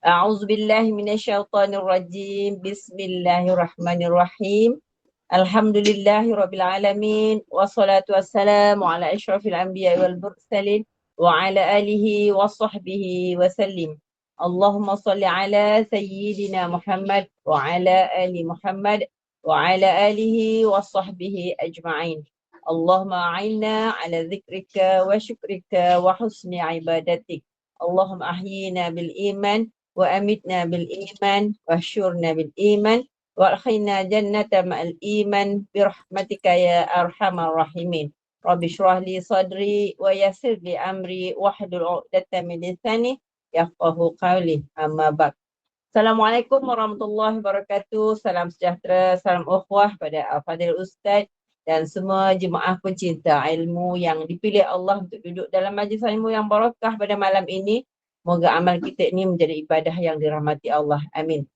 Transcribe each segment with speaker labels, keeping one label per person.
Speaker 1: A'udzu billahi minasyaitonir rajim. Bismillahirrahmanirrahim. Alhamdulillahirabbil alamin wassalatu wassalamu ala asyrafil anbiya'i wal mursalin wa ala alihi washabbihi wasallim. Allahumma shalli ala sayyidina Muhammad wa ala ali Muhammad wa ala alihi washabbihi ajma'in. Allahumma a'inna ala dzikrika wa syukrika wa husni ibadatik. Allahumma ahyina bil iman wa amitna bil iman wa syurna bil iman wa akhina jannata ma'al iman birahmatika ya arhamar rahimin. Rabbi shrah li sadri wa yassir li amri wahlul 'uqdatam min lisani yafqahu qawli. Amma ba'd. Assalamualaikum warahmatullahi wabarakatuh. Salam sejahtera, salam ukhuwah pada al-fadil ustaz dan semua jemaah pencinta ilmu yang dipilih Allah untuk duduk dalam majlis ilmu yang barakah pada malam ini. Moga amal kita ini menjadi ibadah yang dirahmati Allah. Amin.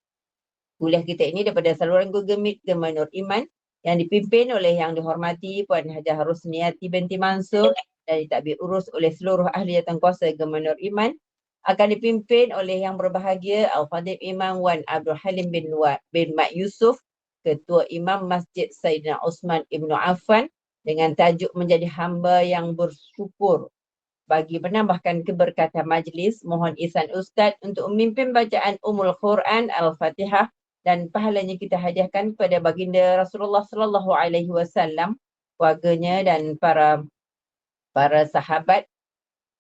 Speaker 1: Kuliah kita ini daripada saluran Google Meet Gema Nur Iman yang dipimpin oleh yang dihormati Puan Hajah Rusniati binti Mansur dan ditadbir urus oleh seluruh ahli jawatankuasa Gema Nur Iman, akan dipimpin oleh yang berbahagia Al-Fadhil Imam Wan Abdul Halim bin Mat Yusof, Ketua Imam Masjid Sayyidina Osman Ibn Affan, dengan tajuk menjadi hamba yang bersyukur. Bagi menambahkan keberkatan majlis, mohon ihsan Ustaz untuk memimpin bacaan Ummul Quran Al-Fatihah dan pahalanya kita hadiahkan kepada baginda Rasulullah sallallahu alaihi wasallam, keluarganya dan para sahabat,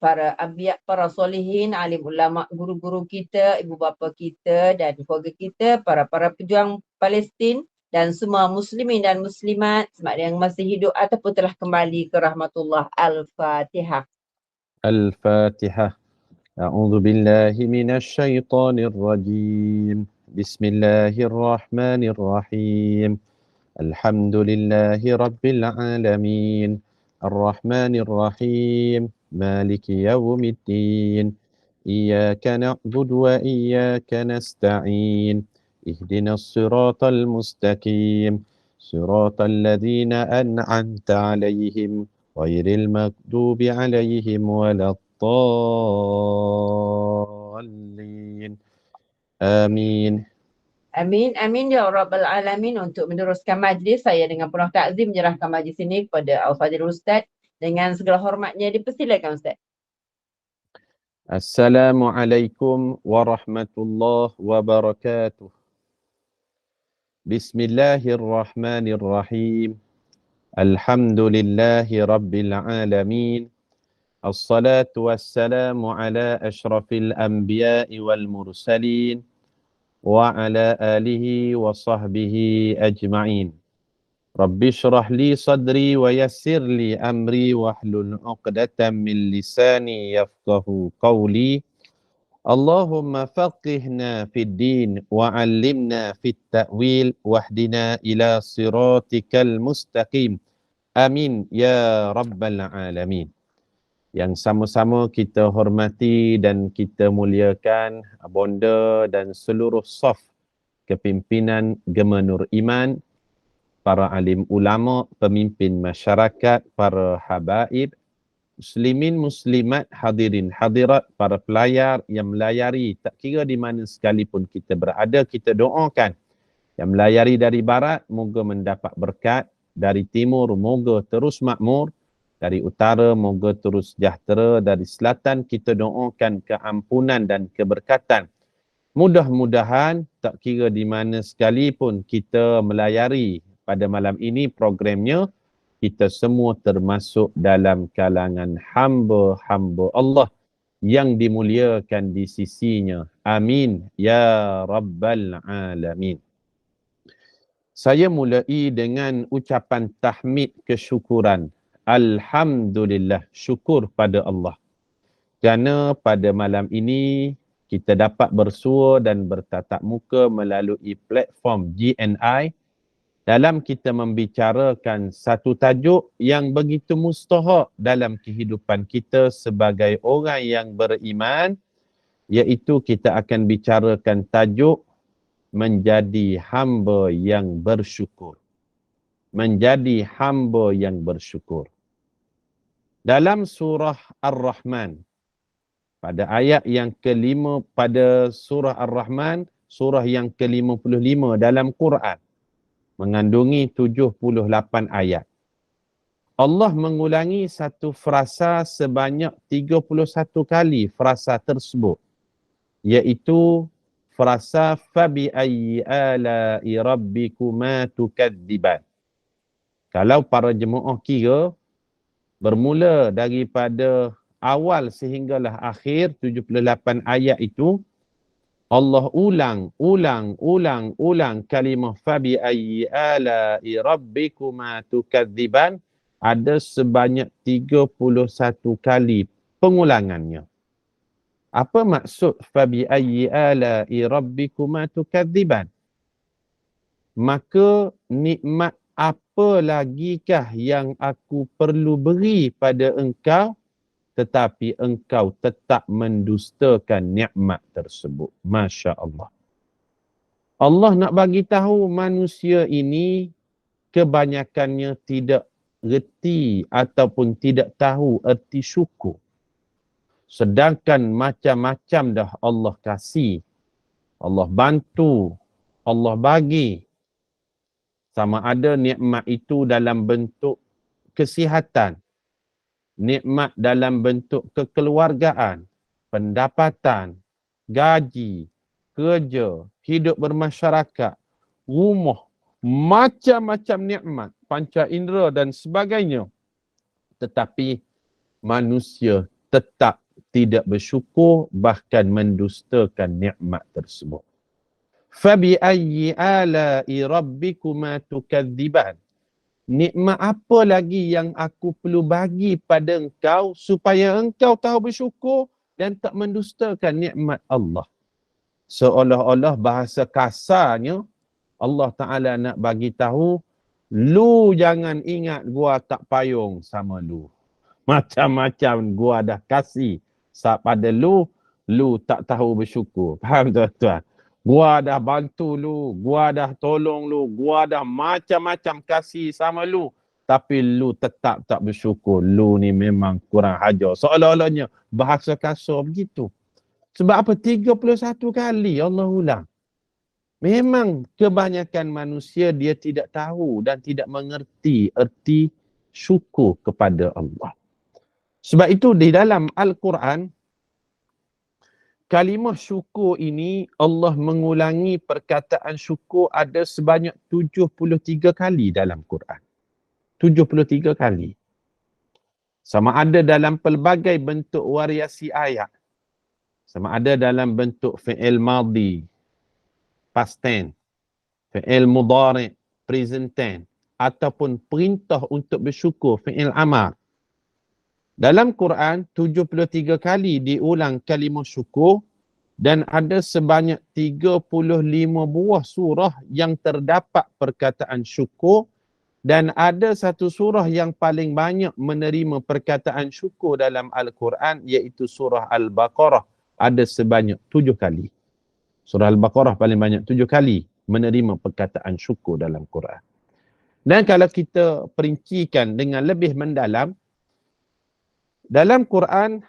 Speaker 1: para anbiya, para solihin, alim ulama, guru-guru kita, ibu bapa kita dan keluarga kita, para pejuang Palestin dan semua muslimin dan muslimat sama ada yang masih hidup ataupun telah kembali ke rahmatullah. Al-Fatihah.
Speaker 2: الفاتحة. أعوذ بالله من الشيطان الرجيم. بسم الله الرحمن الرحيم. الحمد لله رب العالمين الرحمن الرحيم مالك يوم الدين إياك نعبد وإياك نستعين اهدنا الصراط المستقيم صراط الذين أنعمت عليهم غير المغضوب عليهم ولا الضالين آمين.
Speaker 1: Amin, amin ya Rabbal Alamin. Untuk meneruskan majlis, saya dengan penuh takzim menyerahkan majlis ini kepada Al-Fadhil Ustaz. Dengan segala hormatnya, dipersilakan Ustaz.
Speaker 2: Assalamualaikum warahmatullahi wabarakatuh. Bismillahirrahmanirrahim. Alhamdulillahi rabbil alamin. Assalatu wassalamu ala ashrafil anbiya'i wal mursalin wa ala alihi wa sahbihi ajma'in. Rabbi shrah li sadri wa yassir li amri wahlul 'uqdatam min lisani yafqahu qawli. Allahumma faqihna fid din wa 'allimna fit ta'wil wahdina ila siratikal mustaqim. Amin ya rabbal alamin. Yang sama-sama kita hormati dan kita muliakan bonda dan seluruh saf kepimpinan Gema Nur Iman, para alim ulama, pemimpin masyarakat, para habaib, muslimin muslimat, hadirin hadirat, para pelayar yang melayari tak kira di mana sekalipun kita berada, kita doakan. Yang melayari dari barat, moga mendapat berkat. Dari timur, moga terus makmur. Dari utara, moga terus sejahtera. Dari selatan, kita doakan keampunan dan keberkatan. Mudah-mudahan tak kira di mana sekalipun kita melayari pada malam ini programnya, kita semua termasuk dalam kalangan hamba-hamba Allah yang dimuliakan di sisinya. Amin ya rabbal alamin. Saya mulai dengan ucapan tahmid kesyukuran. Alhamdulillah, syukur pada Allah. Kerana pada malam ini kita dapat bersua dan bertatap muka melalui platform GNI dalam kita membicarakan satu tajuk yang begitu mustahak dalam kehidupan kita sebagai orang yang beriman, iaitu kita akan bicarakan tajuk menjadi hamba yang bersyukur. Menjadi hamba yang bersyukur. Dalam surah Ar-Rahman, pada ayat yang ke-5 pada surah Ar-Rahman, surah yang ke-55 dalam Quran, mengandungi 78 ayat. Allah mengulangi satu frasa sebanyak 31 kali frasa tersebut, iaitu frasa fabi ayyi ala'i rabbikuma tukadziban. Kalau para jemaah kira bermula daripada awal sehinggalah akhir 78 ayat itu, Allah ulang kalimah fabi ayyi ala'i rabbikuma tukadziban ada sebanyak 31 kali pengulangannya. Apa maksud fabi ayyi ala'i rabbikuma tukadziban? Maka nikmat apa lagikah yang aku perlu beri pada engkau tetapi engkau tetap mendustakan nikmat tersebut. Masya Allah. Allah nak bagi tahu manusia ini kebanyakannya tidak reti ataupun tidak tahu erti syukur. Sedangkan macam-macam dah Allah kasih, Allah bantu, Allah bagi. Sama ada nikmat itu dalam bentuk kesihatan, nikmat dalam bentuk kekeluargaan, pendapatan, gaji, kerja, hidup bermasyarakat, rumah, macam-macam nikmat, panca indera dan sebagainya. Tetapi manusia tetap tidak bersyukur, bahkan mendustakan nikmat tersebut. Fabi ayyi ala'i rabbikuma tukadziban. Nikmat apa lagi yang aku perlu bagi pada engkau supaya engkau tahu bersyukur dan tak mendustakan nikmat Allah. Seolah-olah bahasa kasarnya Allah Ta'ala nak bagi tahu, lu jangan ingat gua tak payung sama lu. Macam-macam gua dah kasih pada lu, lu tak tahu bersyukur. Faham tuan-tuan? Gua dah bantu lu, gua dah tolong lu, gua dah macam-macam kasih sama lu, tapi lu tetap tak bersyukur. Lu ni memang kurang ajar. Seolah-olahnya bahasa kasar begitu. Sebab apa? 31 kali Allah ulang. Memang kebanyakan manusia dia tidak tahu dan tidak mengerti erti syukur kepada Allah. Sebab itu di dalam Al-Quran, kalimah syukur ini Allah mengulangi perkataan syukur ada sebanyak 73 kali dalam Quran. 73 kali. Sama ada dalam pelbagai bentuk variasi ayat. Sama ada dalam bentuk fi'il madhi, past tense, fi'il mudhari', present tense, ataupun perintah untuk bersyukur, fi'il amar. Dalam Quran, 73 kali diulang kalimah syukur dan ada sebanyak 35 buah surah yang terdapat perkataan syukur dan ada satu surah yang paling banyak menerima perkataan syukur dalam Al-Quran iaitu surah Al-Baqarah. Ada sebanyak 7 kali. Surah Al-Baqarah paling banyak 7 kali menerima perkataan syukur dalam Quran. Dan kalau kita perincikan dengan lebih mendalam, dalam Quran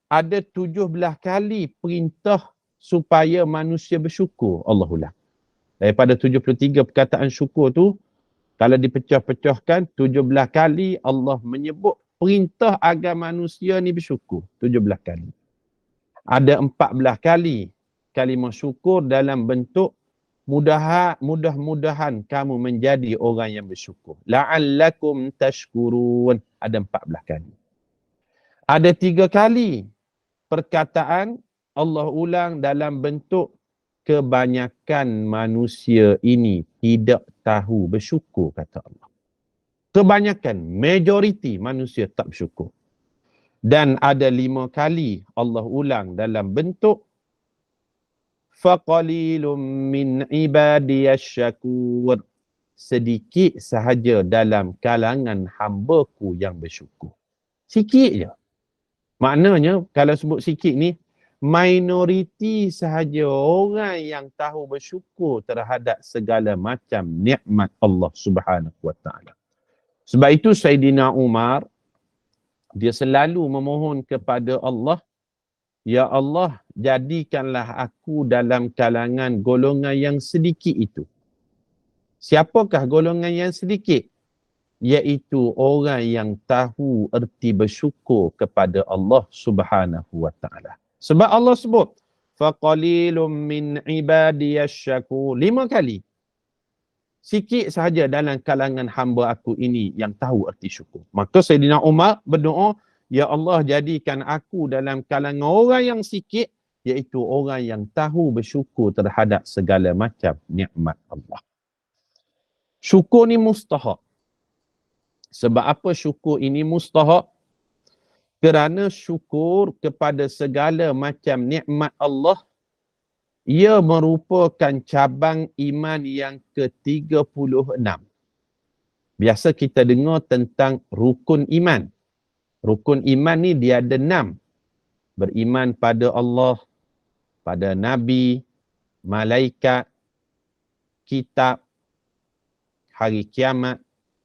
Speaker 2: ada 17 kali perintah supaya manusia bersyukur. Allah ulang. Daripada 73 perkataan syukur tu, kalau dipecah-pecahkan, 17 kali Allah menyebut perintah agar manusia ni bersyukur. 17 kali. Ada 14 kali kalimah syukur dalam bentuk mudah-mudahan kamu menjadi orang yang bersyukur. La'allakum tashkurun. Ada 14 kali. Ada 3 kali perkataan Allah ulang dalam bentuk kebanyakan manusia ini tidak tahu bersyukur, kata Allah. Kebanyakan, majoriti manusia tak bersyukur. Dan ada 5 kali Allah ulang dalam bentuk faqalilum min ibadiyasy syakur. Sedikit sahaja dalam kalangan hamba-Ku yang bersyukur. Sikit je. Maknanya kalau sebut sikit ni, minoriti sahaja orang yang tahu bersyukur terhadap segala macam nikmat Allah Subhanahu wa taala. Sebab itu Sayyidina Umar dia selalu memohon kepada Allah Ya Allah, jadikanlah aku dalam kalangan golongan yang sedikit itu. Siapakah golongan yang sedikit? Iaitu orang yang tahu erti bersyukur kepada Allah Subhanahu wa taala. Sebab Allah sebut, faqalilum min ibadiyash syakur 5 kali. Sikit sahaja dalam kalangan hamba aku ini yang tahu erti syukur. Maka Sayyidina Umar berdoa, ya Allah jadikan aku dalam kalangan orang yang sikit, iaitu orang yang tahu bersyukur terhadap segala macam nikmat Allah. Syukur ni mustahak. Sebab apa syukur ini mustahak? Kerana syukur kepada segala macam nikmat Allah, ia merupakan cabang iman yang ke-36. Biasa kita dengar tentang rukun iman. Rukun iman ni dia ada 6. Beriman pada Allah, pada Nabi, malaikat, kitab, hari kiamat,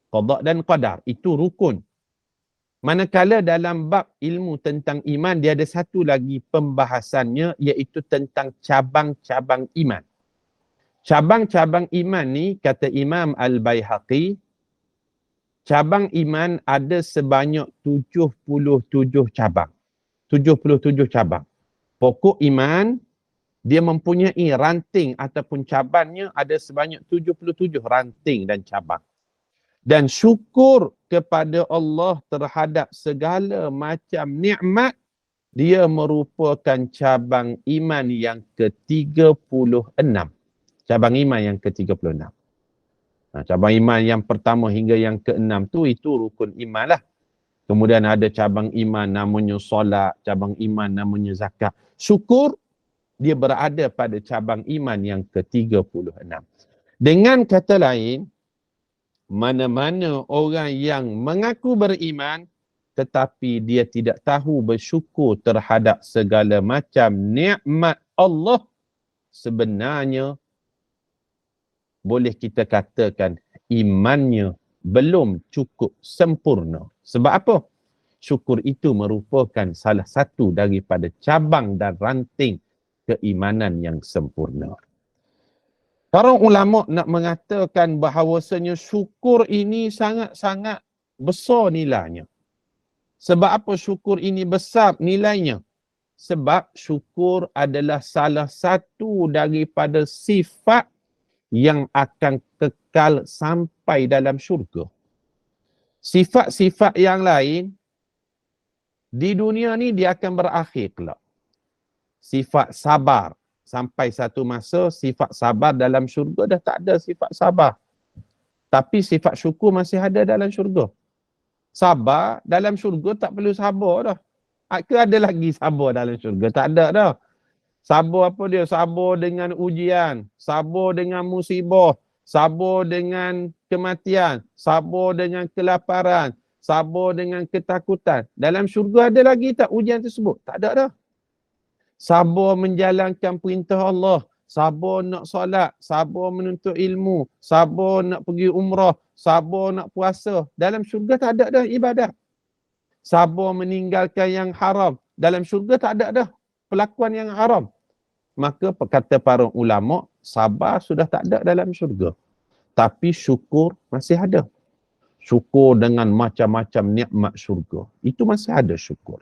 Speaker 2: qada dan qadar. Itu rukun. Manakala dalam bab ilmu tentang iman, dia ada satu lagi pembahasannya, iaitu tentang cabang-cabang iman. Cabang-cabang iman ni, kata Imam Al-Baihaqi, cabang iman ada sebanyak 77 cabang. 77 cabang. Pokok iman, dia mempunyai ranting ataupun cabangnya ada sebanyak 77 ranting dan cabang. Dan syukur kepada Allah terhadap segala macam nikmat, dia merupakan cabang iman yang ke-36. Cabang iman yang ke-36. Cabang iman yang pertama hingga yang ke-6 tu, itu rukun iman lah. Kemudian ada cabang iman namanya solat, cabang iman namanya zakat. Syukur, dia berada pada cabang iman yang ke-36. Dengan kata lain, mana-mana orang yang mengaku beriman tetapi dia tidak tahu bersyukur terhadap segala macam nikmat Allah, sebenarnya boleh kita katakan imannya belum cukup sempurna. Sebab apa? Syukur itu merupakan salah satu daripada cabang dan ranting keimanan yang sempurna. Para ulama nak mengatakan bahawasanya syukur ini sangat-sangat besar nilainya. Sebab apa syukur ini besar nilainya? Sebab syukur adalah salah satu daripada sifat yang akan kekal sampai dalam syurga. Sifat-sifat yang lain di dunia ni dia akan berakhir kelak. Sifat sabar. Sampai satu masa sifat sabar dalam syurga dah tak ada sifat sabar. Tapi sifat syukur masih ada dalam syurga. Sabar dalam syurga tak perlu sabar dah. Ke ada lagi sabar dalam syurga? Tak ada dah. Sabar apa dia? Sabar dengan ujian, sabar dengan musibah, sabar dengan kematian, sabar dengan kelaparan, sabar dengan ketakutan. Dalam syurga ada lagi tak ujian tersebut? Tak ada dah. Sabar menjalankan perintah Allah, sabar nak solat, sabar menuntut ilmu, sabar nak pergi umrah, sabar nak puasa. Dalam syurga tak ada dah ibadat. Sabar meninggalkan yang haram. Dalam syurga tak ada dah pelakuan yang haram. Maka kata para ulama, sabar sudah tak ada dalam syurga. Tapi syukur masih ada. Syukur dengan macam-macam nikmat syurga. Itu masih ada syukur.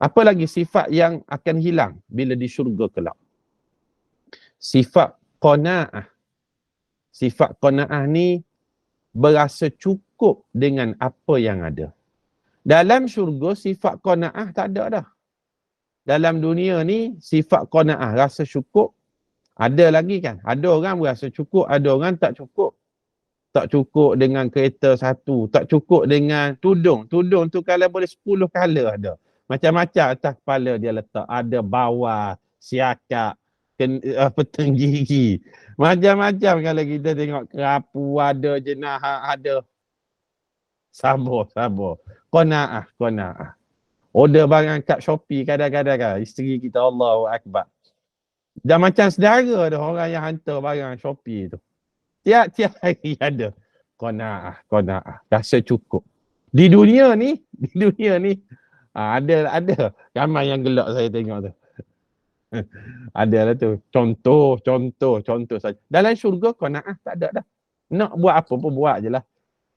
Speaker 2: Apa lagi sifat yang akan hilang bila di syurga kelak? Sifat qanaah. Sifat qanaah ni berasa cukup dengan apa yang ada. Dalam syurga sifat qanaah tak ada dah. Dalam dunia ni sifat qanaah, rasa cukup, ada lagi kan? Ada orang berasa cukup, ada orang tak cukup. Tak cukup dengan kereta satu, tak cukup dengan tudung. Tudung tu kalau boleh 10 color ada. Macam-macam atas kepala dia letak. Ada bawah, siakak, petang gigi. Macam-macam kalau kita tengok kerapu ada, jenah ada. Sabar. Qanaah. Order barang kat Shopee kadang-kadang kan. Isteri kita Allahu Akbar. Dah macam saudara dah orang yang hantar barang Shopee tu. Tiap-tiap hari ada. Qanaah. Rasa cukup. Di dunia ni, Ada. Ramai yang gelak saya tengok tu. Ada lah tu. Contoh saja. Dalam syurga qanaah tak ada dah. Nak buat apa pun buat je lah.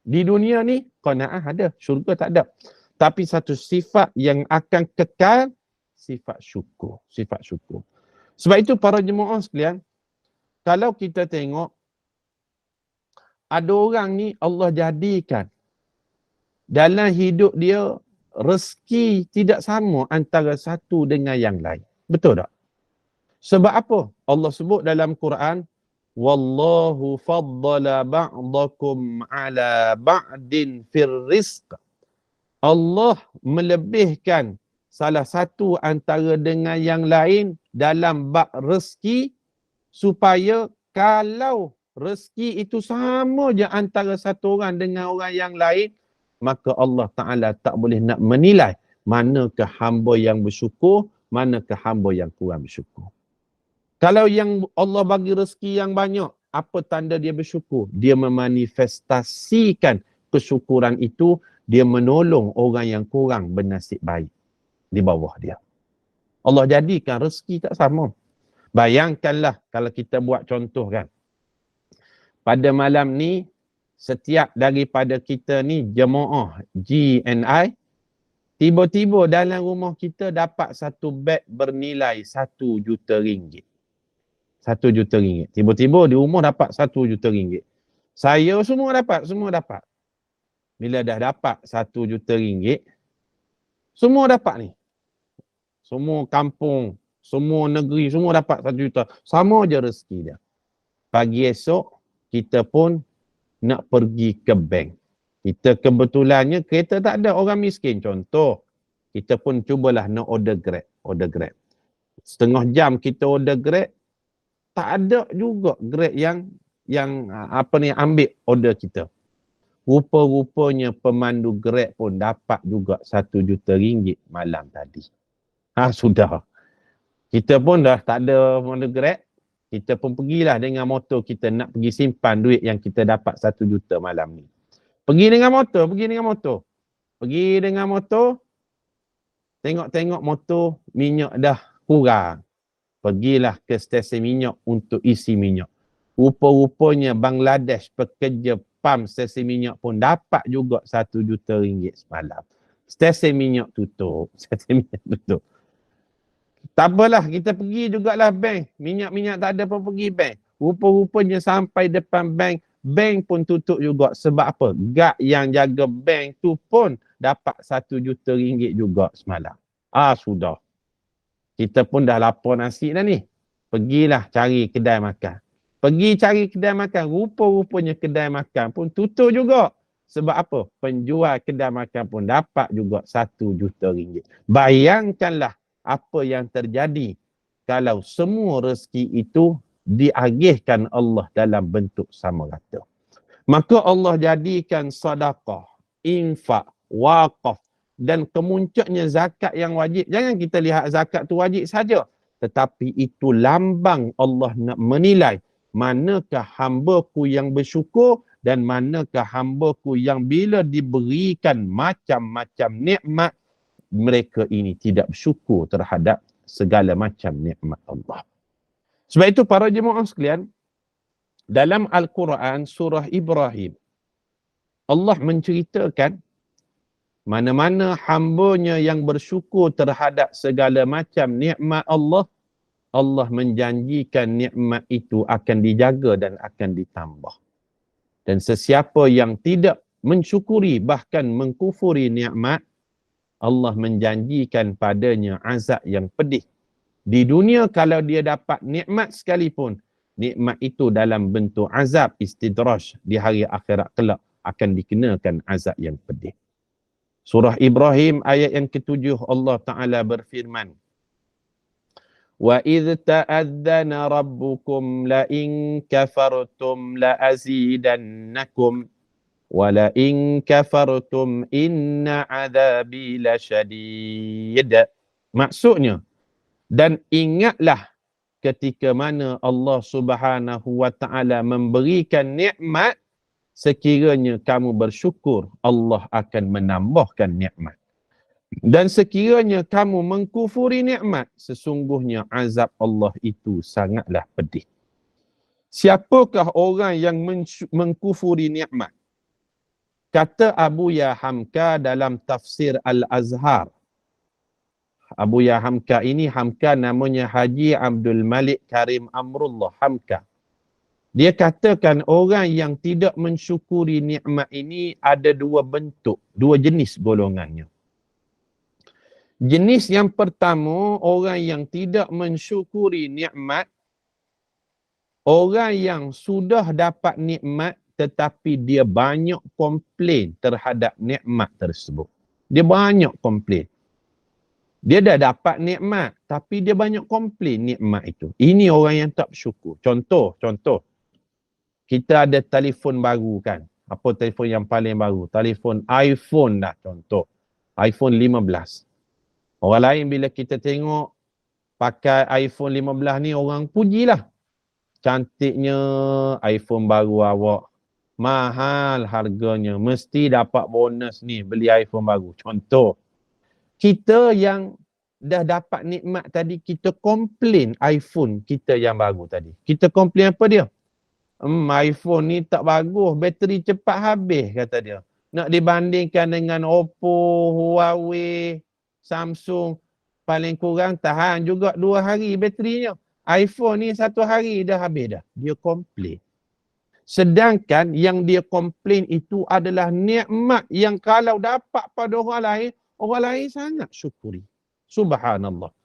Speaker 2: Di dunia ni qanaah ada, syurga tak ada. Tapi satu sifat yang akan kekal, sifat syukur. Sebab itu para jemaah sekalian, kalau kita tengok ada orang ni Allah jadikan dalam hidup dia rezeki tidak sama antara satu dengan yang lain. Betul tak? Sebab apa? Allah sebut dalam Quran, wallahu faddala ba'dakum ala ba'din fir rizq. Allah melebihkan salah satu antara dengan yang lain dalam bab rezeki, supaya kalau rezeki itu sama je antara satu orang dengan orang yang lain, maka Allah Ta'ala tak boleh nak menilai manakah hamba yang bersyukur, manakah hamba yang kurang bersyukur. Kalau yang Allah bagi rezeki yang banyak, apa tanda dia bersyukur? Dia memanifestasikan kesyukuran itu, dia menolong orang yang kurang bernasib baik di bawah dia. Allah jadikan rezeki tak sama. Bayangkanlah kalau kita buat contoh kan. Pada malam ni, setiap daripada kita ni jemaah GNI, tiba-tiba dalam rumah kita dapat satu beg bernilai 1 juta ringgit. 1 juta ringgit. Tiba-tiba di rumah dapat 1 juta ringgit. Saya semua dapat. Bila dah dapat 1 juta ringgit, semua dapat ni. Semua kampung, semua negeri, semua dapat 1 juta. Sama je rezeki dia. Pagi esok, kita pun nak pergi ke bank. Kita kebetulannya kereta tak ada, orang miskin. Contoh, kita pun cubalah nak order Grab. Setengah jam kita order Grab, tak ada juga Grab yang ambil order kita. Rupa-rupanya pemandu Grab pun dapat juga 1 juta ringgit malam tadi. Sudah. Kita pun dah tak ada pemandu Grab. Kita pun pergilah dengan motor kita nak pergi simpan duit yang kita dapat 1 juta malam ni. Pergi dengan motor. Tengok motor minyak dah kurang. Pergilah ke stesen minyak untuk isi minyak. Rupa-rupanya Bangladesh pekerja pam stesen minyak pun dapat juga 1 juta ringgit semalam. Stesen minyak tutup. Tak apalah, kita pergi jugalah bank. Minyak tak ada pun pergi bank. Rupa-rupanya sampai depan bank pun tutup juga. Sebab apa? Gak yang jaga bank tu pun dapat 1 juta ringgit juga semalam. Sudah. Kita pun dah lapar nasi dah ni. Pergilah cari kedai makan. Rupa-rupanya kedai makan pun tutup juga. Sebab apa? Penjual kedai makan pun dapat juga 1 juta ringgit. Bayangkanlah apa yang terjadi kalau semua rezeki itu diagihkan Allah dalam bentuk sama rata. Maka Allah jadikan sedekah, infak, wakaf dan kemuncaknya zakat yang wajib. Jangan kita lihat zakat tu wajib saja, tetapi itu lambang Allah nak menilai manakah hamba-Ku yang bersyukur dan manakah hamba-Ku yang bila diberikan macam-macam nikmat, mereka ini tidak bersyukur terhadap segala macam nikmat Allah. Sebab itu para jemaah sekalian, dalam Al-Quran surah Ibrahim, Allah menceritakan mana-mana hamba-Nya yang bersyukur terhadap segala macam nikmat Allah, Allah menjanjikan nikmat itu akan dijaga dan akan ditambah. Dan sesiapa yang tidak mensyukuri bahkan mengkufuri nikmat, Allah menjanjikan padanya azab yang pedih. Di dunia kalau dia dapat nikmat sekalipun, nikmat itu dalam bentuk azab istidraj, di hari akhirat kelak akan dikenakan azab yang pedih. Surah Ibrahim ayat yang ke-7 Allah Ta'ala berfirman, وَإِذْ تَأَذَّنَ رَبُّكُمْ لَإِنْ كَفَرْتُمْ لَأَزِيدَنَّكُمْ وَلَئِنْ كَفَرْتُمْ إِنَّ عَذَابِي لَشَدِيدٌ. Maksudnya, dan ingatlah ketika mana Allah Subhanahu wa Ta'ala memberikan nikmat, sekiranya kamu bersyukur, Allah akan menambahkan nikmat. Dan sekiranya kamu mengkufuri nikmat, sesungguhnya azab Allah itu sangatlah pedih. Siapakah orang yang mengkufuri nikmat? Kata Abu Ya Hamka dalam tafsir Al-Azhar. Abu Ya Hamka ini, Hamka namanya Haji Abdul Malik Karim Amrullah Hamka. Dia katakan orang yang tidak mensyukuri nikmat ini ada dua bentuk, dua jenis golongannya. Jenis yang pertama, orang yang tidak mensyukuri nikmat, orang yang sudah dapat nikmat tetapi dia banyak komplain terhadap nikmat tersebut. Dia banyak komplain. Dia dah dapat nikmat tapi dia banyak komplain nikmat itu. Ini orang yang tak bersyukur. Contoh. Kita ada telefon baru kan. Apa telefon yang paling baru? Telefon iPhone dah contoh. iPhone 15. Orang lain bila kita tengok pakai iPhone 15 ni, orang pujilah. Cantiknya iPhone baru awak. Mahal harganya. Mesti dapat bonus ni beli iPhone baru. Contoh. Kita yang dah dapat nikmat tadi, kita komplain iPhone kita yang baru tadi. Kita komplain apa dia? iPhone ni tak bagus, bateri cepat habis kata dia. Nak dibandingkan dengan Oppo, Huawei, Samsung, paling kurang tahan juga 2 hari baterinya. iPhone ni 1 hari dah habis dah. Dia komplain. Sedangkan yang dia komplain itu adalah nikmat yang kalau dapat pada orang lain sangat syukuri. Subhanallah.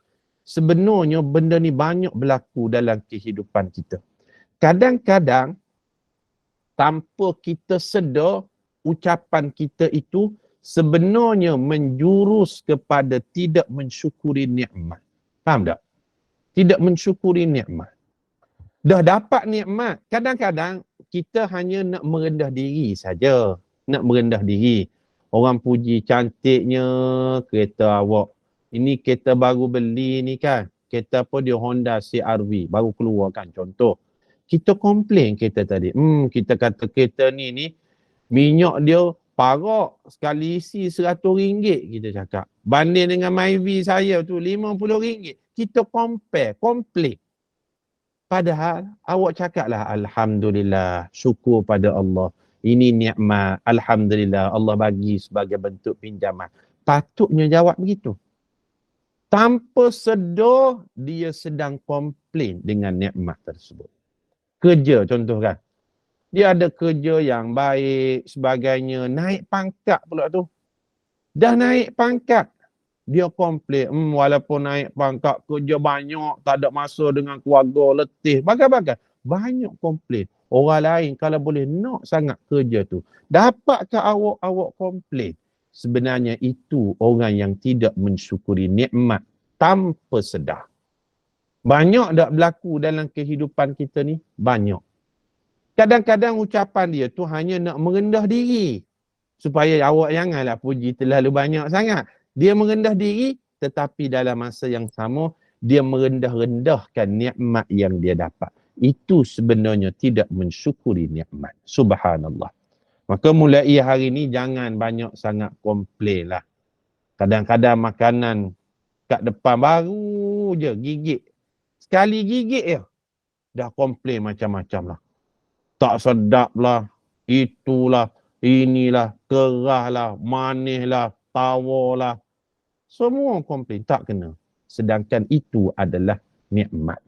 Speaker 2: Sebenarnya benda ni banyak berlaku dalam kehidupan kita. Kadang-kadang tanpa kita sedar, ucapan kita itu sebenarnya menjurus kepada tidak mensyukuri nikmat. Faham tak? Tidak mensyukuri nikmat. Dah dapat nikmat, kadang-kadang kita hanya nak merendah diri saja. Nak merendah diri. Orang puji cantiknya kereta awak. Ini kereta baru beli ni kan. Kereta apa dia, Honda CR-V. Baru keluar kan, contoh. Kita komplain kereta tadi. Kita kata kereta ni minyak dia parak. Sekali isi RM100 kita cakap. Banding dengan Myvi saya tu RM50. Kita komplain. Padahal awak cakaplah Alhamdulillah, syukur pada Allah. Ini nikmat. Alhamdulillah, Allah bagi sebagai bentuk pinjaman. Patutnya jawab begitu. Tanpa sedar, dia sedang komplain dengan nikmat tersebut. Kerja contoh kan. Dia ada kerja yang baik, sebagainya. Naik pangkat pula tu. Dah naik pangkat. Dia komplain. Walaupun naik pangkat, kerja banyak, tak ada masa dengan keluarga, letih. Bagai-bagai. Banyak komplain. Orang lain kalau boleh nak sangat kerja tu. Dapatkah awak komplain? Sebenarnya itu orang yang tidak mensyukuri nikmat tanpa sedar. Banyak tak berlaku dalam kehidupan kita ni? Banyak. Kadang-kadang ucapan dia tu hanya nak merendah diri. Supaya awak janganlah puji terlalu banyak sangat. Dia merendah diri, tetapi dalam masa yang sama, dia merendah-rendahkan nikmat yang dia dapat. Itu sebenarnya tidak mensyukuri nikmat. Subhanallah. Maka mulai hari ni jangan banyak sangat komplain lah. Kadang-kadang makanan kat depan baru je gigit. Sekali gigit je, dah komplain macam-macam lah. Tak sedap lah, itulah, inilah, kerah lah, manis lah, tawa lah. Semua komplain, tak kena. Sedangkan itu adalah nikmat.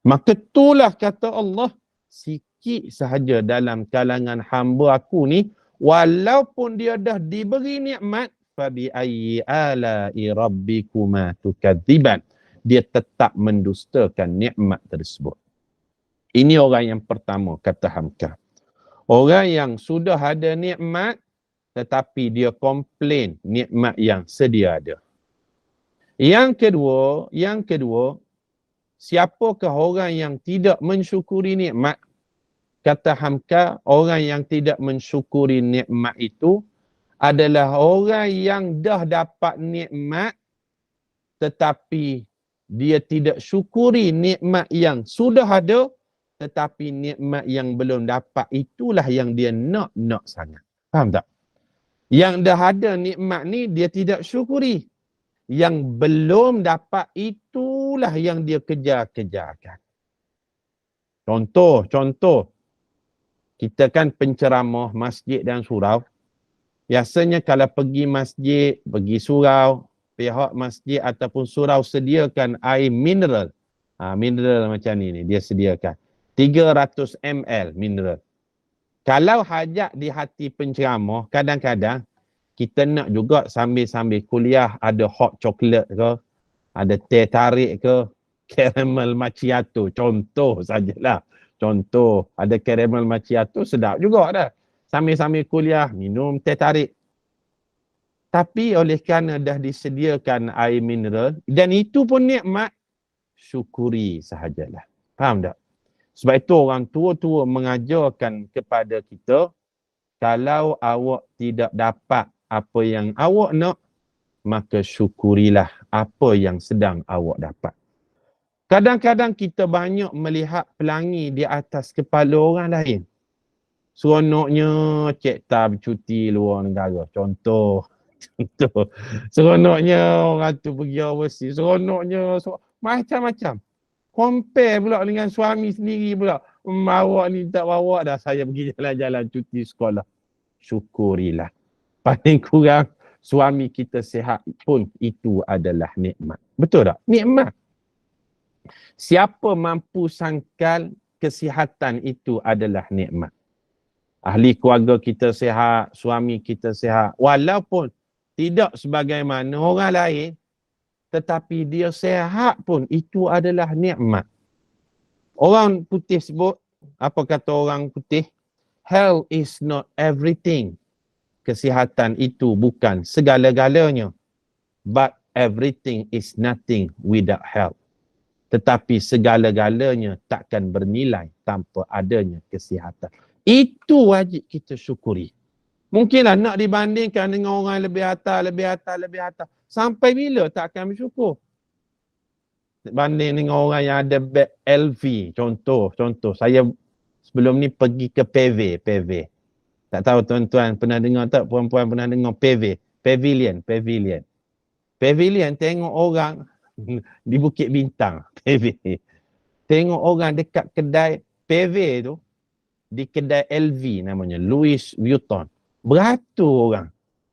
Speaker 2: Maka itulah kata Allah, sikit sahaja dalam kalangan hamba aku ni, walaupun dia dah diberi nikmat, fabi ayyi ala'i rabbikuma tukadziban. Dia tetap mendustakan nikmat tersebut. Ini orang yang pertama, kata Hamka. Orang yang sudah ada nikmat, tetapi dia komplain nikmat yang sedia ada. Yang kedua, siapakah orang yang tidak mensyukuri nikmat? Kata Hamka, orang yang tidak mensyukuri nikmat itu adalah orang yang dah dapat nikmat, tetapi dia tidak syukuri nikmat yang sudah ada, tetapi nikmat yang belum dapat itulah yang dia nak sangat. Faham tak? Yang dah ada nikmat ni dia tidak syukuri. Yang belum dapat itulah yang dia kejar-kejarkan. Contoh, kita kan penceramah masjid dan surau. Biasanya kalau pergi masjid, pergi surau, pihak masjid ataupun surau sediakan air mineral. Mineral macam ni dia sediakan. 300 ml mineral. Kalau hajat di hati penceramah, kadang-kadang kita nak juga sambil-sambil kuliah ada hot chocolate ke, ada teh tarik ke, caramel macchiato, contoh sajalah. Contoh, ada caramel macchiato sedap juga dah. Sambil-sambil kuliah minum teh tarik. Tapi oleh kerana dah disediakan air mineral dan itu pun nikmat, syukuri sahajalah. Faham tak? Sebab itu orang tua-tua mengajarkan kepada kita, kalau awak tidak dapat apa yang awak nak, maka syukurilah apa yang sedang awak dapat. Kadang-kadang kita banyak melihat pelangi di atas kepala orang lain. Seronoknya Cik Tam cuti luar negara. Contoh. Seronoknya orang tu pergi overseas. Seronoknya macam-macam. Compare pula dengan suami sendiri pula. Awak ni tak bawa dah saya pergi jalan-jalan cuti sekolah. Syukurilah. Paling kurang suami kita sihat pun itu adalah nikmat. Betul tak? Nikmat. Siapa mampu sangkal kesihatan itu adalah nikmat. Ahli keluarga kita sihat, suami kita sihat. Walaupun tidak sebagaimana orang lain, tetapi dia sihat pun itu adalah nikmat. Orang putih sebut, apa kata orang putih? Health is not everything. Kesihatan itu bukan segala-galanya. But everything is nothing without health. Tetapi segala-galanya takkan bernilai tanpa adanya kesihatan. Itu wajib kita syukuri. Mungkinlah nak dibandingkan dengan orang yang lebih atas. Sampai bila tak akan bersyukur? Banding dengan orang yang ada beg LV. Contoh. Saya sebelum ni pergi ke PV. Tak tahu tuan-tuan pernah dengar tak? Puan-puan pernah dengar PV? Pavilion. Pavilion tengok orang di Bukit Bintang. PV. Tengok orang dekat kedai PV tu. Di kedai LV namanya, Louis Vuitton. Beratus orang.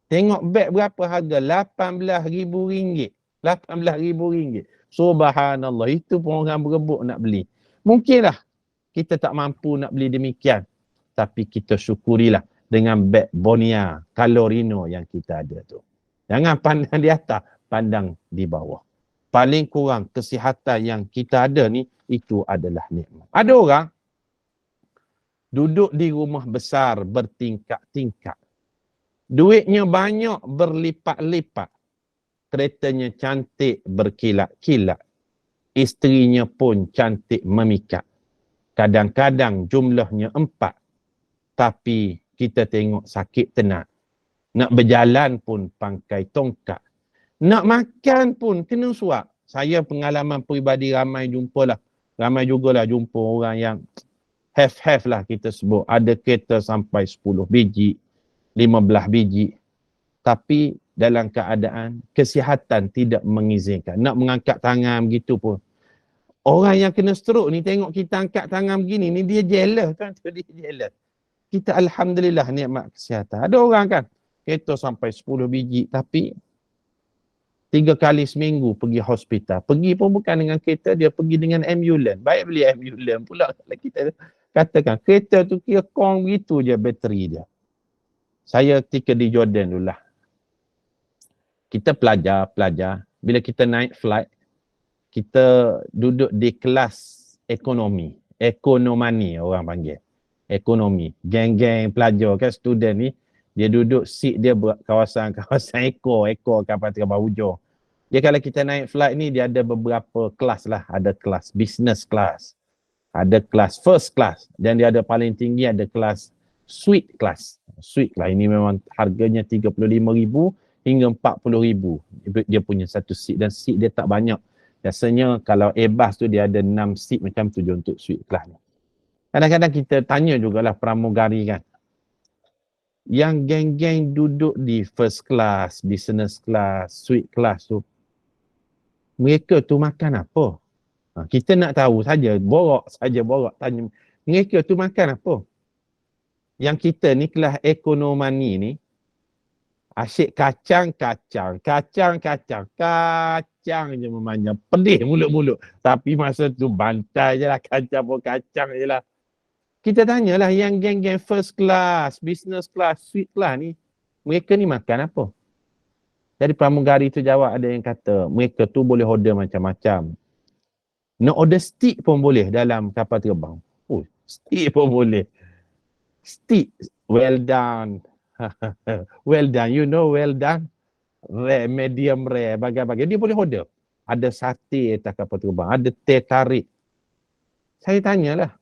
Speaker 2: Tengok beg berapa harga? RM18,000. RM18,000. Subhanallah. Itu pun orang berebut nak beli. Mungkinlah kita tak mampu nak beli demikian. Tapi kita syukurilah dengan beg Bonia, Calorino yang kita ada tu. Jangan pandang di atas, pandang di bawah. Paling kurang kesihatan yang kita ada ni, itu adalah nikmat. Ada orang duduk di rumah besar bertingkat-tingkat. Duitnya banyak berlipat-lipat. Keretanya cantik berkilat-kilat. Isterinya pun cantik memikat. Kadang-kadang jumlahnya 4. Tapi kita tengok sakit tenat. Nak berjalan pun pangkai tongkat. Nak makan pun kena suap. Saya pengalaman peribadi ramai jugalah jumpa orang yang have lah kita sebut. Ada kereta sampai 10 biji, 15 biji. Tapi dalam keadaan kesihatan tidak mengizinkan. Nak mengangkat tangan begitu pun. Orang yang kena stroke ni tengok kita angkat tangan begini ni dia jealous kan. Dia jealous. Kita alhamdulillah nikmat kesihatan. Ada orang kan kereta sampai 10 biji tapi 3 kali seminggu pergi hospital. Pergi pun bukan dengan kereta, dia pergi dengan ambulans. Baik beli ambulans pula. Kalau kita katakan kereta tu kira kong begitu je bateri dia. Saya ketika di Jordan dulu lah. Kita pelajar. Bila kita naik flight, kita duduk di kelas ekonomi. Ekonomani orang panggil. Ekonomi. Geng-geng pelajar kan, student ni. Dia duduk seat dia kawasan ekor kapal terbang hujung. Dia kalau kita naik flight ni, dia ada beberapa kelas lah. Ada kelas business class. Ada kelas first class. Dan dia ada paling tinggi ada kelas suite class. Suite lah. Ini memang harganya 35,000 hingga 40,000. Dia punya satu seat. Dan seat dia tak banyak. Biasanya kalau Airbus tu dia ada 6 seat macam tu je untuk suite class ni. Kadang-kadang kita tanya jugalah pramugari kan. yang geng-geng duduk di first class, business class, suite class tu, mereka tu makan apa? Kita nak tahu saja, borak tanya. Mereka tu makan apa? Yang kita ni kelas ekonomi ni, asyik kacang je memandang. Pedih mulut-mulut. Tapi masa tu bantai je lah, kacang pun kacang je lah. Kita tanyalah yang geng-geng first class, business class, suite class ni, mereka ni makan apa? Jadi pramugari tu jawab, ada yang kata, mereka tu boleh order macam-macam. Nak order stick pun boleh dalam kapal terbang. Oh, stick pun boleh. Stick, well done. Well done, you know well done. Rare, medium rare, bagai-bagai. Dia boleh order. Ada sate atas kapal terbang, ada teh tarik. Saya tanyalah,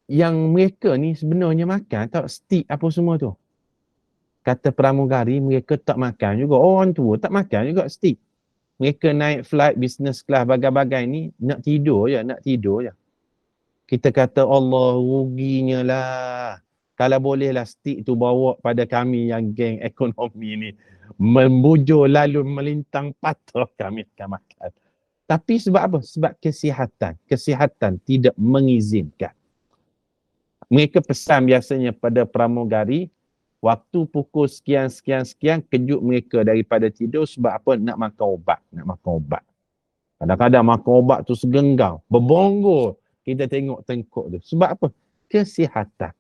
Speaker 2: yang mereka ni sebenarnya makan tak stick apa semua tu? Kata pramugari, mereka tak makan juga. Orang tua tak makan juga stick. Mereka naik flight business class bagai-bagai ni, nak tidur je. Kita kata Allah ruginya lah. Kalau bolehlah stick tu bawa pada kami yang geng ekonomi ni. Membujur lalu melintang patah kami akan makan. Tapi sebab apa? Sebab kesihatan. Kesihatan tidak mengizinkan. Mereka pesan biasanya pada pramugari, waktu pukul sekian, kejut mereka daripada tidur sebab apa? Nak makan obat. Kadang-kadang makan obat tu segenggang, berbonggol. Kita tengok tengkuk tu. Sebab apa? Kesihatan.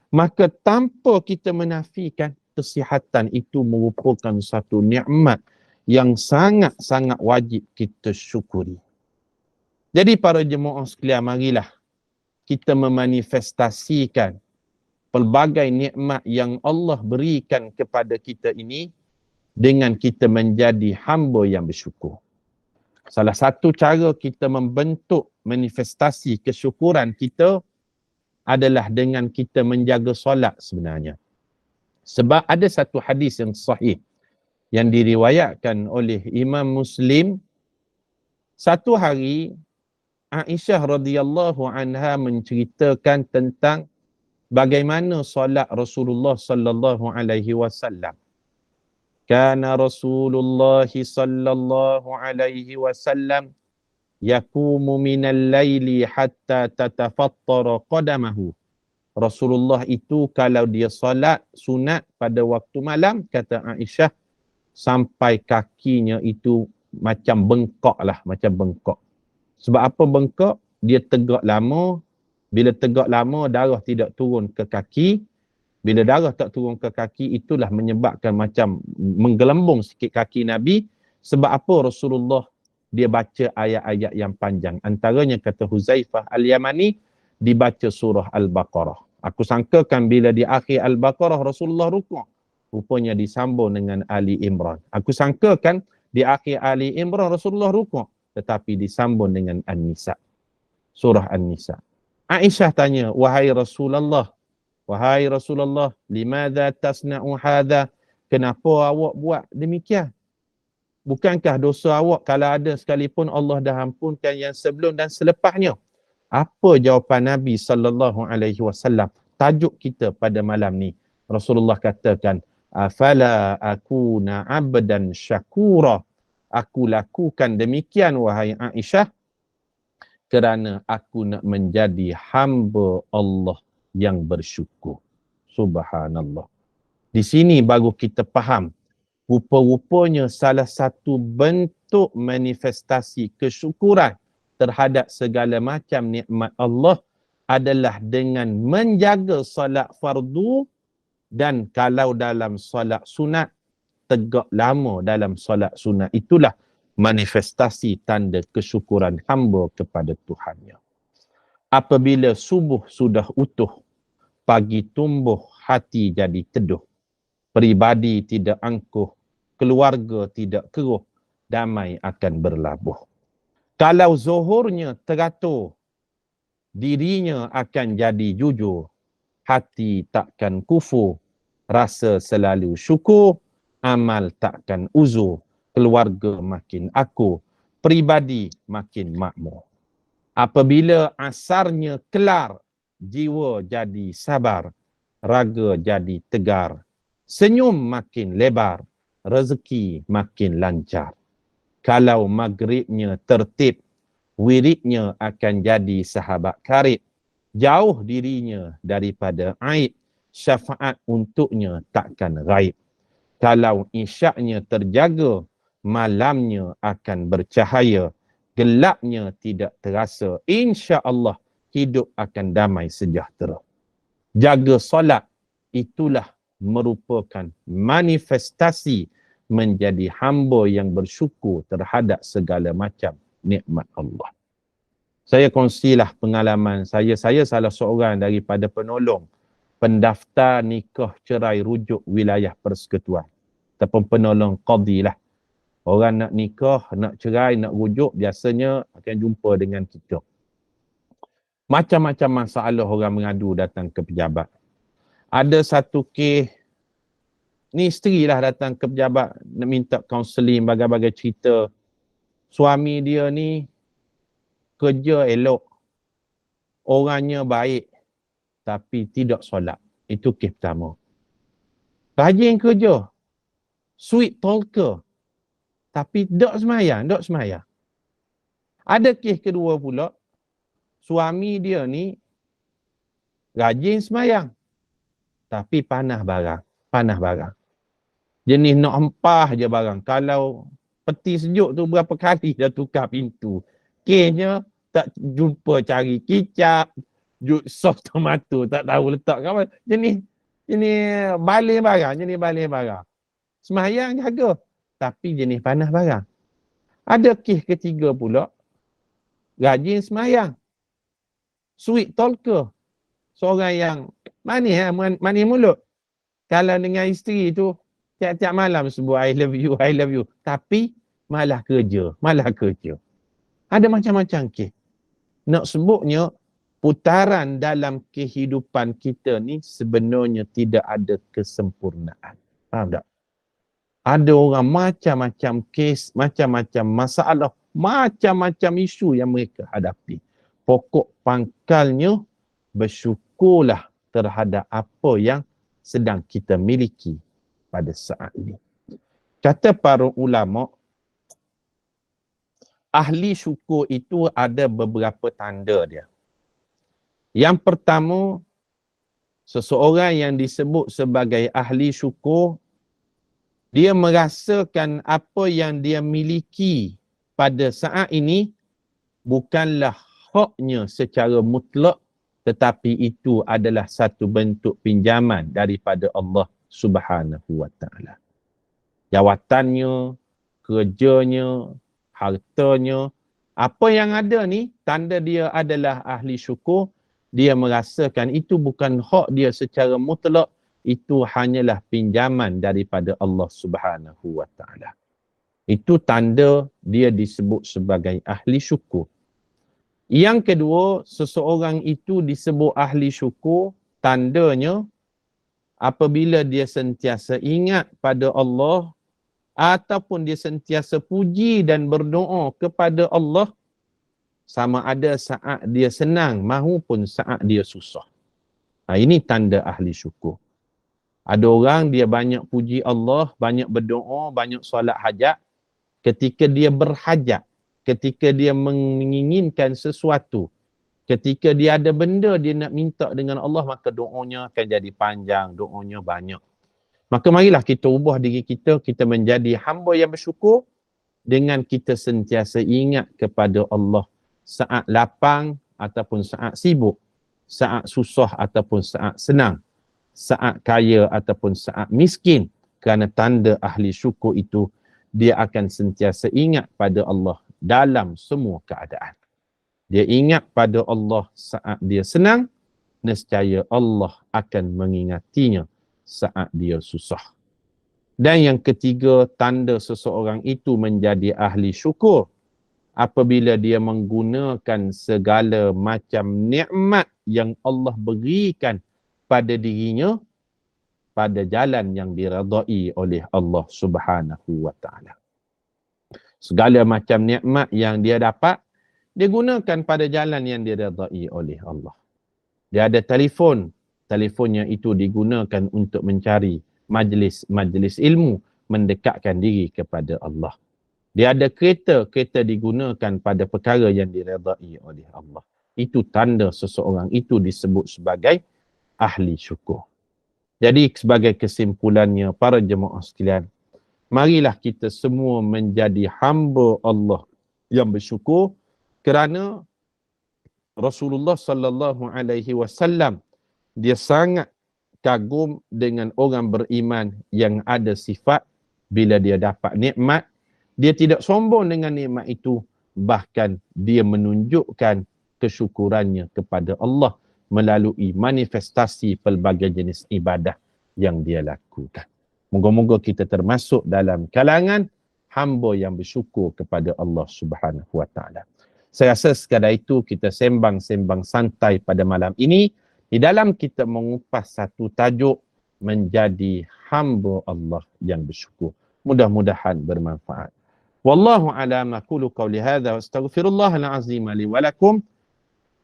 Speaker 2: Maka tanpa kita menafikan, kesihatan itu merupakan satu nikmat yang sangat-sangat wajib kita syukuri. Jadi para jemaah sekalian, marilah kita memanifestasikan pelbagai nikmat yang Allah berikan kepada kita ini dengan kita menjadi hamba yang bersyukur. Salah satu cara kita membentuk manifestasi kesyukuran kita adalah dengan kita menjaga solat sebenarnya. Sebab ada satu hadis yang sahih yang diriwayatkan oleh Imam Muslim. Satu hari Aisyah radhiyallahu anha menceritakan tentang bagaimana solat Rasulullah sallallahu alaihi wasallam. Kana Rasulullah sallallahu alaihi wasallam yaqumu minal laili hatta tatafattara qadamahu. Rasulullah itu kalau dia solat sunat pada waktu malam, kata Aisyah, sampai kakinya itu macam bengkak. Sebab apa bengkak? Dia tegak lama. Bila tegak lama, darah tidak turun ke kaki. Bila darah tak turun ke kaki, itulah menyebabkan macam menggelembung sikit kaki Nabi. Sebab apa? Rasulullah dia baca ayat-ayat yang panjang. Antaranya kata Huzaifah Al-Yamani, dibaca surah Al-Baqarah. Aku sangkakan bila di akhir Al-Baqarah Rasulullah rukuk, rupanya disambung dengan Ali Imran. Aku sangkakan di akhir Ali Imran Rasulullah rukuk, tetapi disambung dengan An-Nisa. Surah An-Nisa. Aisyah tanya, wahai Rasulullah, limadha tasna'u hadha? Kenapa awak buat demikian? Bukankah dosa awak kalau ada sekalipun Allah dah ampunkan yang sebelum dan selepasnya? Apa jawapan Nabi sallallahu alaihi wasallam? Tajuk kita pada malam ni. Rasulullah katakan, afala akuna abdan syakura. Aku lakukan demikian wahai Aisyah kerana aku nak menjadi hamba Allah yang bersyukur. Subhanallah. Di sini baru kita faham, rupa-rupanya salah satu bentuk manifestasi kesyukuran terhadap segala macam nikmat Allah adalah dengan menjaga solat fardu, dan kalau dalam solat sunat, tegak lama dalam solat sunat. Itulah manifestasi tanda kesyukuran hamba kepada Tuhannya. Apabila subuh sudah utuh, pagi tumbuh, hati jadi teduh, peribadi tidak angkuh, keluarga tidak keruh, damai akan berlabuh. Kalau zuhurnya teratur, dirinya akan jadi jujur, hati takkan kufur, rasa selalu syukur, amal takkan uzur, keluarga makin akur, peribadi makin makmur. Apabila asarnya kelar, jiwa jadi sabar, raga jadi tegar. Senyum makin lebar, rezeki makin lancar. Kalau maghribnya tertib, wiridnya akan jadi sahabat karib. Jauh dirinya daripada aib, syafaat untuknya takkan gaib. Kalau isyaknya terjaga, malamnya akan bercahaya. Gelapnya tidak terasa. Insya-Allah hidup akan damai sejahtera. Jaga solat, itulah merupakan manifestasi menjadi hamba yang bersyukur terhadap segala macam nikmat Allah. Saya kongsilah pengalaman saya. Saya salah seorang daripada penolong pendaftar nikah cerai rujuk wilayah persekutuan. Ataupun penolong qadi lah. Orang nak nikah, nak cerai, nak rujuk, biasanya akan jumpa dengan kita. Macam-macam masalah orang mengadu datang ke pejabat. Ada satu kes, ni isteri lah datang ke pejabat nak minta kaunseling bagai-bagai cerita. Suami dia ni kerja elok, orangnya baik, tapi tidak solat. Itu kes pertama. Rajin kerja, sweet talker, tapi tak semayang. Ada kes kedua pula, suami dia ni rajin semayang, tapi panah barang. Jenis nak empah je barang. Kalau peti sejuk tu berapa kali dah tukar pintu. Kesnya tak jumpa cari kicap, sos tomato, tak tahu letak kat mana. Jenis balai barang. Semayang jaga, tapi jenis panah barang. Ada kes ketiga pula, rajin semayang, sweet talker, seorang yang manis mulut. Kalau dengan isteri tu, tiap-tiap malam sebut I love you. Tapi malah kerja. Ada macam-macam kes. Nak sebutnya, putaran dalam kehidupan kita ni sebenarnya tidak ada kesempurnaan. Faham tak? Ada orang macam-macam kes, macam-macam masalah, macam-macam isu yang mereka hadapi. Pokok pangkalnya, bersyukurlah terhadap apa yang sedang kita miliki pada saat ini. Kata para ulama, ahli syukur itu ada beberapa tanda dia. Yang pertama, seseorang yang disebut sebagai ahli syukur, dia merasakan apa yang dia miliki pada saat ini bukanlah haknya secara mutlak, tetapi itu adalah satu bentuk pinjaman daripada Allah Subhanahu wa ta'ala. Jawatannya, kerjanya, hartanya, apa yang ada ni, tanda dia adalah ahli syukur. Dia merasakan itu bukan hak dia secara mutlak, itu hanyalah pinjaman daripada Allah Subhanahu wa ta'ala. Itu tanda dia disebut sebagai ahli syukur. Yang kedua, seseorang itu disebut ahli syukur, tandanya apabila dia sentiasa ingat pada Allah ataupun dia sentiasa puji dan berdoa kepada Allah, sama ada saat dia senang maupun saat dia susah. Ini tanda ahli syukur. Ada orang dia banyak puji Allah, banyak berdoa, banyak solat hajat. Ketika dia berhajat, ketika dia menginginkan sesuatu, ketika dia ada benda dia nak minta dengan Allah, maka doanya akan jadi panjang, doanya banyak. Maka marilah kita ubah diri kita, kita menjadi hamba yang bersyukur dengan kita sentiasa ingat kepada Allah saat lapang ataupun saat sibuk, saat susah ataupun saat senang, saat kaya ataupun saat miskin. Kerana tanda ahli syukur itu, dia akan sentiasa ingat pada Allah dalam semua keadaan. Dia ingat pada Allah saat dia senang, nescaya Allah akan mengingatinya saat dia susah. Dan yang ketiga, tanda seseorang itu menjadi ahli syukur apabila dia menggunakan segala macam nikmat yang Allah berikan pada dirinya pada jalan yang diredai oleh Allah Subhanahu wa ta'ala. Segala macam nikmat yang dia dapat, dia gunakan pada jalan yang diredai oleh Allah. Dia ada telefon, telefonnya itu digunakan untuk mencari majlis ilmu, mendekatkan diri kepada Allah. Dia ada kereta digunakan pada perkara yang diredai oleh Allah. Itu tanda seseorang itu disebut sebagai ahli syukur. Jadi sebagai kesimpulannya, para jemaah sekalian, marilah kita semua menjadi hamba Allah yang bersyukur, kerana Rasulullah sallallahu alaihi wasallam dia sangat kagum dengan orang beriman yang ada sifat bila dia dapat nikmat, dia tidak sombong dengan nikmat itu, bahkan dia menunjukkan kesyukurannya kepada Allah melalui manifestasi pelbagai jenis ibadah yang dia lakukan. Moga-moga kita termasuk dalam kalangan hamba yang bersyukur kepada Allah Subhanahu wa taala. Saya rasa sekadar itu kita sembang-sembang santai pada malam ini di dalam kita mengupas satu tajuk menjadi hamba Allah yang bersyukur. Mudah-mudahan bermanfaat. Wallahu a'lam, aqulu qawli hadza wa astaghfirullahal azim li wa lakum.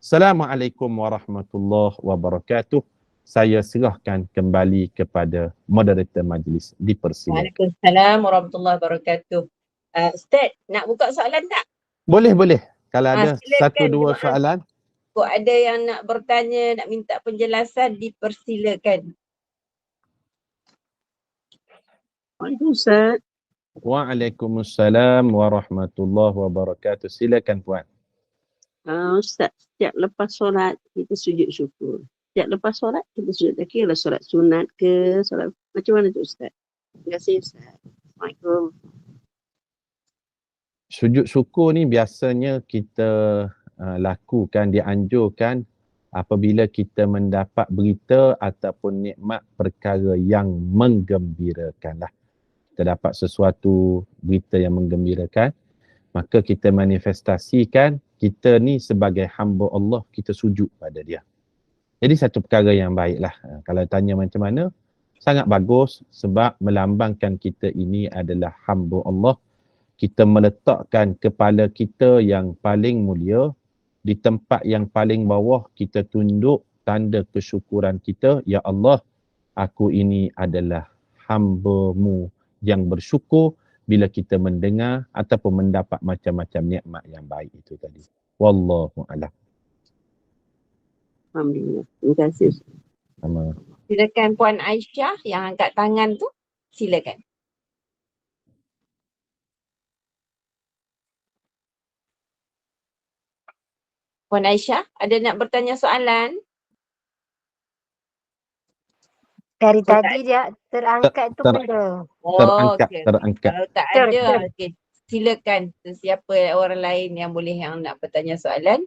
Speaker 2: Assalamualaikum warahmatullahi wabarakatuh. Saya serahkan kembali kepada moderator majlis. Dipersilakan.
Speaker 1: Waalaikumsalam warahmatullahi wabarakatuh. Ustaz, nak buka soalan tak?
Speaker 2: Boleh. Kalau ada
Speaker 1: silakan,
Speaker 2: 1-2 soalan.
Speaker 1: Kok ada yang nak bertanya, nak minta penjelasan, dipersilakan.
Speaker 3: Waalaikumsalam.
Speaker 2: Waalaikumsalam warahmatullahi wabarakatuh. Silakan puan.
Speaker 3: Ustaz, setiap lepas solat kita sujud syukur. Setiap lepas solat kita sujud. Tak kira lah solat sunat ke, solat macam mana tu Ustaz? Terima kasih Ustaz. Assalamualaikum.
Speaker 2: Sujud syukur ni biasanya kita lakukan, dianjurkan apabila kita mendapat berita ataupun nikmat perkara yang menggembirakan lah. Kita dapat sesuatu berita yang menggembirakan, maka kita manifestasikan kita ni sebagai hamba Allah, kita sujud pada dia. Jadi satu perkara yang baiklah. Kalau tanya macam mana, sangat bagus sebab melambangkan kita ini adalah hamba Allah. Kita meletakkan kepala kita yang paling mulia di tempat yang paling bawah, kita tunduk tanda kesyukuran kita, ya Allah, aku ini adalah hamba-Mu yang bersyukur bila kita mendengar ataupun mendapat macam-macam nikmat yang baik itu tadi. Wallahu a'lam.
Speaker 3: Alhamdulillah. Terima kasih Ustaz.
Speaker 2: Sama.
Speaker 1: Silakan Puan Aisyah yang angkat tangan tu. Silakan. Puan Aisyah, ada nak bertanya soalan?
Speaker 4: Dari tadi dia terangkat tu benda.
Speaker 2: Terangkat.
Speaker 1: Kalau tak ada, okay. Silakan siapa orang lain yang boleh yang nak bertanya soalan.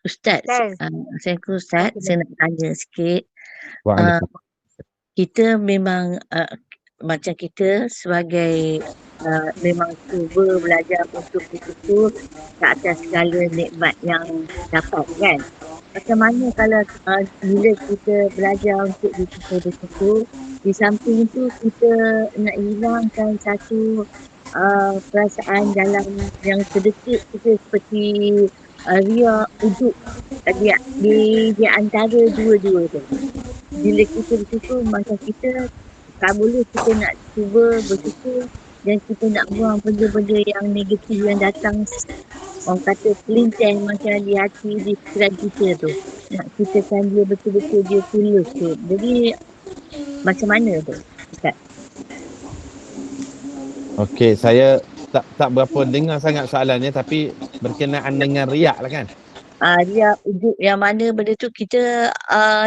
Speaker 5: Ustaz, Ustaz, saya nak tanya sikit.
Speaker 2: Waalaikumsalam.
Speaker 5: Kita memang macam kita sebagai memang cuba belajar untuk bersyukur ke atas segala nikmat yang dapat kan. Macam mana kalau bila kita belajar untuk bersyukur, di samping itu kita nak hilangkan satu perasaan dalam yang terdetik kita seperti riak, ujub di antara dua-dua tu. Bila kita bersyukur, macam kita tak boleh kita nak cuba bersyukur dan kita nak buang benda-benda yang negatif yang datang, orang kata pelintang macam di hati, di fikiran kita tu. Nak ciptakan dia betul-betul dia tulus tu. Jadi macam mana tu Ustaz?
Speaker 2: Okey, saya tak berapa dengar sangat soalannya, tapi berkenaan dengan riak lah kan?
Speaker 5: Riak, ujub yang mana benda tu kita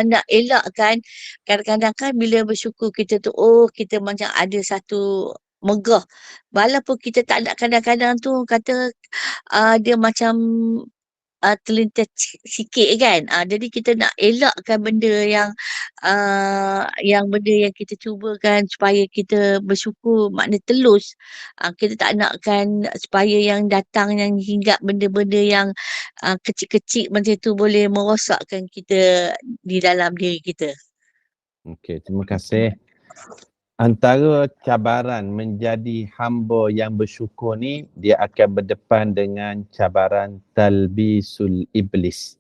Speaker 5: nak elakkan. Kadang-kadang kan bila bersyukur kita tu, kita macam ada satu megah. Walaupun kita tak nak, kadang-kadang tu kata dia macam terlintas sikit kan. Jadi kita nak elakkan benda yang benda yang kita cubakan supaya kita bersyukur, makna telus. Kita tak nakkan supaya yang datang yang hinggap benda-benda yang kecil-kecil macam tu boleh merosakkan kita di dalam diri kita.
Speaker 2: Okey, terima kasih. Antara cabaran menjadi hamba yang bersyukur ni, dia akan berdepan dengan cabaran talbisul iblis.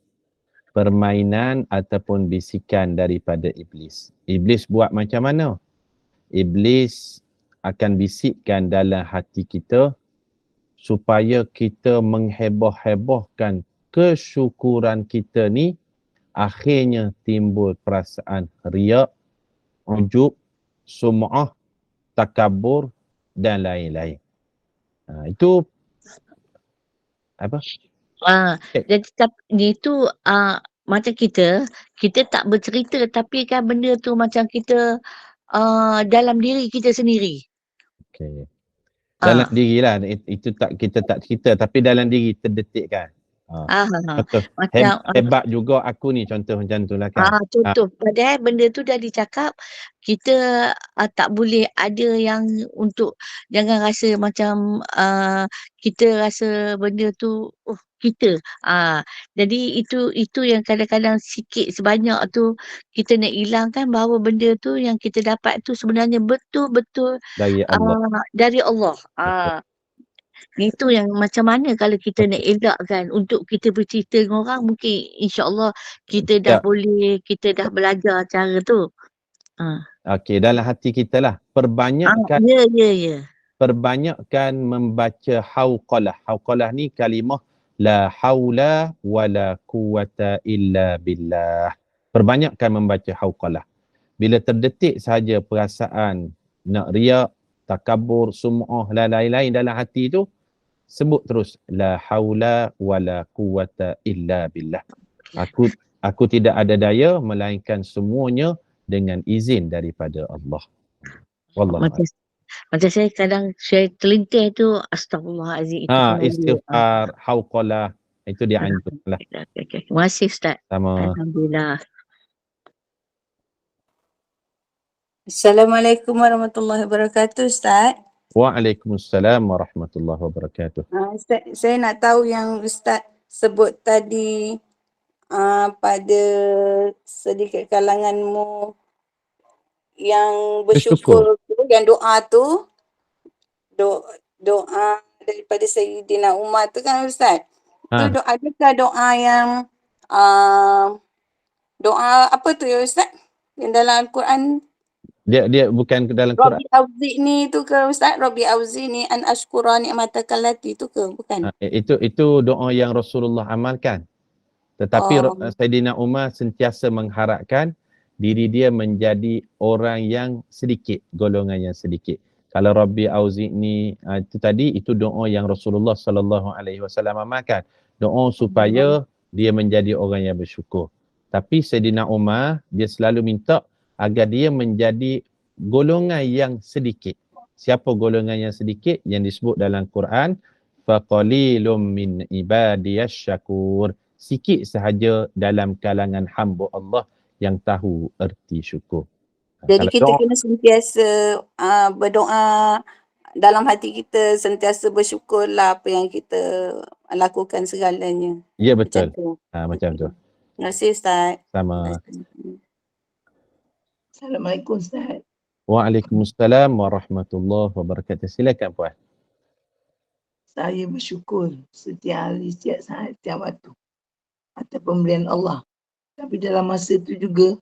Speaker 2: permainan ataupun bisikan daripada iblis. Iblis buat macam mana? Iblis akan bisikkan dalam hati kita supaya kita mengheboh-hebohkan kesyukuran kita ni, akhirnya timbul perasaan riak, ujub, sum'ah, takabur dan lain-lain. Itu apa?
Speaker 5: Jadi itu macam kita tak bercerita, tapi kan benda tu macam kita dalam diri kita sendiri.
Speaker 2: Okey. Dalam diri lah, itu tak, kita tak cerita, tapi dalam diri terdetik kan. Contoh,
Speaker 5: Macam
Speaker 2: hebat juga aku ni, contoh macam tu lah kan.
Speaker 5: contoh, padahal benda tu dah dicakap, kita tak boleh ada yang untuk, jangan rasa macam kita rasa benda tu kita. Jadi itu yang kadang-kadang sikit sebanyak tu kita nak hilangkan bahawa benda tu yang kita dapat tu sebenarnya betul-betul
Speaker 2: Dari Allah.
Speaker 5: dari Allah. Itu yang macam mana kalau kita nak elakkan untuk kita bercerita dengan orang, mungkin insya-Allah kita dah boleh, kita dah belajar cara tu.
Speaker 2: Okey, dalam hati kita lah. Perbanyakkan
Speaker 5: Ya.
Speaker 2: perbanyakkan membaca hauqalah. Hauqalah ni kalimah la haula wala quwata illa billah. Perbanyakkan membaca hauqalah. Bila terdetik sahaja perasaan nak riak, takabur, sum'ah dan lain-lain dalam hati tu, sebut terus la haula wala quwata illa billah. Aku tidak ada daya melainkan semuanya dengan izin daripada Allah. Wallahu a'lam.
Speaker 5: Macam saya kadang saya terlintih tu astagfirullahalazim, itu pun ada.
Speaker 2: Istighfar, hauqalah, itu dianjurkan lah.
Speaker 5: Okay. Terima kasih Ustaz.
Speaker 2: Sama.
Speaker 5: Alhamdulillah.
Speaker 6: Assalamualaikum warahmatullahi wabarakatuh, Ustaz.
Speaker 2: Waalaikumsalam warahmatullahi wabarakatuh.
Speaker 6: Saya nak tahu yang Ustaz sebut tadi pada sedikit kalanganmu yang bersyukur tu, yang doa tu, doa daripada Sayyidina Umar tu kan Ustaz. Tu adakah doa yang doa apa tu ya Ustaz? Yang dalam Al-Quran
Speaker 2: Dia bukan dalam Quran.
Speaker 6: Rabbi auzi'ni tu ke Ustaz? Rabbi auzi'ni an ashkura ni'mataka allati tu ke? Bukan.
Speaker 2: Itu doa yang Rasulullah amalkan. Tetapi Sayyidina Umar sentiasa mengharapkan diri dia menjadi orang yang sedikit, golongan yang sedikit. Kalau Rabbi auzi'ni itu tadi, itu doa yang Rasulullah sallallahu alaihi wasallam amalkan. Doa supaya dia menjadi orang yang bersyukur. Tapi Sayyidina Umar dia selalu minta agar dia menjadi golongan yang sedikit. Siapa golongan yang sedikit? Yang disebut dalam Quran, faqalilum min ibadiyasy syakur. Sikit sahaja dalam kalangan hamba Allah yang tahu erti syukur.
Speaker 6: Jadi kita kena sentiasa berdoa dalam hati kita, sentiasa bersyukurlah apa yang kita lakukan segalanya.
Speaker 2: Ya betul. Macam tu.
Speaker 6: Terima kasih Ustaz.
Speaker 2: Sama.
Speaker 7: Assalamualaikum Ustaz.
Speaker 2: Waalaikumsalam warahmatullahi wabarakatuh. Silakan Puan.
Speaker 7: Saya bersyukur setiap hari, setiap saat, setiap waktu atas pemberian Allah. Tapi dalam masa itu juga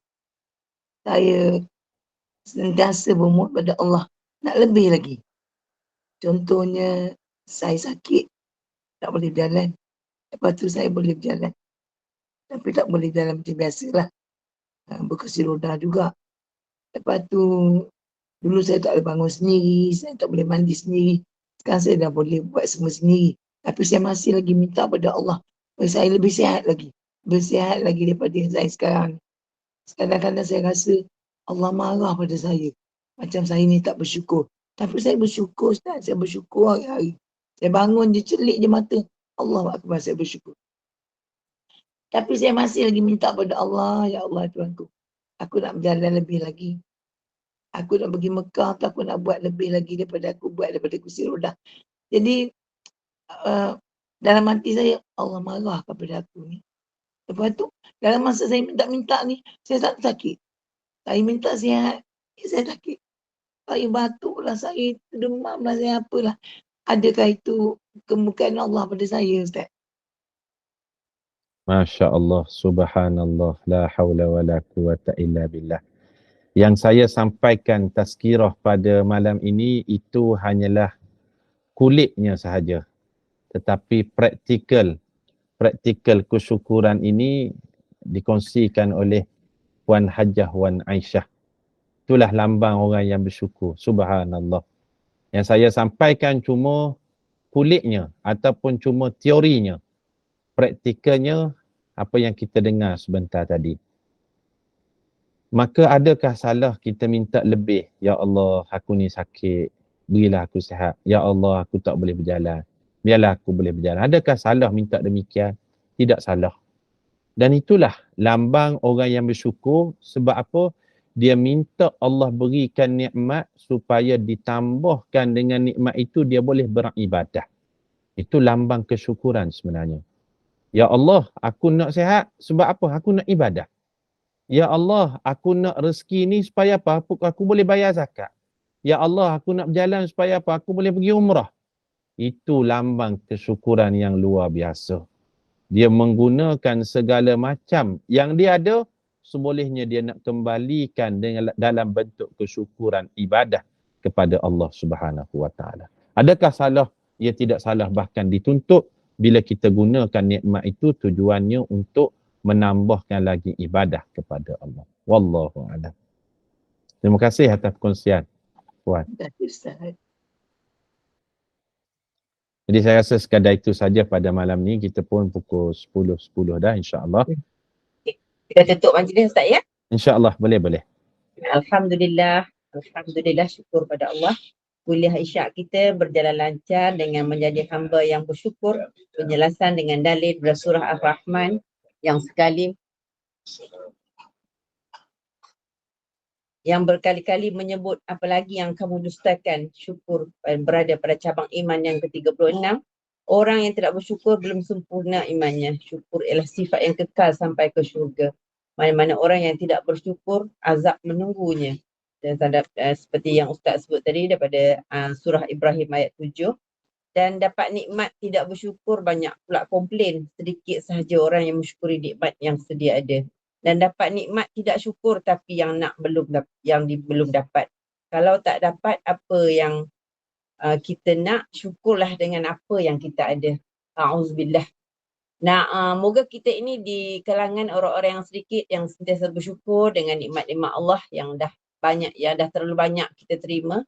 Speaker 7: saya sentiasa bermohon pada Allah nak lebih lagi. Contohnya saya sakit, tak boleh berjalan. Lepas tu saya boleh berjalan. Tapi tak boleh jalan macam biasalah. Berkursi roda juga. Lepas tu dulu saya tak boleh bangun sendiri, saya tak boleh mandi sendiri. Sekarang saya dah boleh buat semua sendiri. Tapi saya masih lagi minta pada Allah supaya saya lebih sihat lagi. Bersihat lagi daripada saya sekarang. Kadang-kadang saya rasa Allah marah pada saya. Macam saya ni tak bersyukur. Tapi saya bersyukur Ustaz, saya bersyukur hari-hari. Saya bangun je, celik je mata. Allah Akbar, saya bersyukur. Tapi saya masih lagi minta pada Allah, ya Allah Tuhanku. Aku nak berjalan lebih lagi. Aku nak pergi Mekah tu, aku nak buat lebih lagi daripada aku buat daripada kursi roda. Jadi dalam hati saya, Allah marah kepada aku ni. Lepas tu, dalam masa saya minta-minta ni, saya tak sakit. Saya minta sihat, saya sakit. Saya batuk lah, saya demam lah, saya apalah. Adakah itu kemurkaan Allah pada saya Ustaz?
Speaker 2: Masya Allah, subhanallah, la hawla wa la quwata illa billah. Yang saya sampaikan tazkirah pada malam ini itu hanyalah kulitnya sahaja. Tetapi praktikal kesyukuran ini dikongsikan oleh Puan Hajah Wan Aisyah. Itulah lambang orang yang bersyukur. Subhanallah. Yang saya sampaikan cuma kulitnya ataupun cuma teorinya. Praktikalnya apa yang kita dengar sebentar tadi. Maka adakah salah kita minta lebih? Ya Allah, aku ni sakit. Berilah aku sihat. Ya Allah, aku tak boleh berjalan. Biarlah aku boleh berjalan. Adakah salah minta demikian? Tidak salah. Dan itulah lambang orang yang bersyukur. Sebab apa? Dia minta Allah berikan nikmat supaya ditambahkan dengan nikmat itu dia boleh beribadah. Itu lambang kesyukuran sebenarnya. Ya Allah, aku nak sihat sebab apa? Aku nak ibadah. Ya Allah, aku nak rezeki ni supaya apa? Aku boleh bayar zakat. Ya Allah, aku nak berjalan supaya apa? Aku boleh pergi umrah. Itu lambang kesyukuran yang luar biasa. Dia menggunakan segala macam yang dia ada, sebolehnya dia nak kembalikan dengan dalam bentuk kesyukuran ibadah kepada Allah Subhanahu Wa Taala. Adakah salah? Ia tidak salah, bahkan dituntut bila kita gunakan nikmat itu tujuannya untuk menambahkan lagi ibadah kepada Allah. Wallahu a'lam. Terima kasih atas perkongsian, Puan.
Speaker 7: Terima kasih Ustaz.
Speaker 2: Jadi saya rasa sekadar itu saja pada malam ni. Kita pun pukul 10.10 dah, insya-Allah.
Speaker 1: Kita tutup majlis Ustaz ya.
Speaker 2: Insya-Allah, boleh.
Speaker 1: Alhamdulillah, syukur pada Allah. Kuliah Isyak kita berjalan lancar dengan menjadi hamba yang bersyukur. Penjelasan dengan dalil dari surah Ar-Rahman yang berkali-kali menyebut apalagi yang kamu dustakan. Syukur berada pada cabang iman yang ke-36. Orang yang tidak bersyukur belum sempurna imannya. Syukur ialah sifat yang kekal sampai ke syurga. Mana-mana orang yang tidak bersyukur, azab menunggunya. Dan seperti yang Ustaz sebut tadi daripada surah Ibrahim ayat 7. Dan dapat nikmat tidak bersyukur, banyak pula komplain. Sedikit sahaja orang yang mensyukuri nikmat yang sedia ada. Dan dapat nikmat tidak syukur tapi yang belum dapat. Kalau tak dapat apa yang kita nak, syukurlah dengan apa yang kita ada. A'udzubillah. Nah, moga kita ini di kalangan orang-orang yang sedikit yang sentiasa bersyukur dengan nikmat-nikmat Allah yang dah banyak, yang dah terlalu banyak kita terima.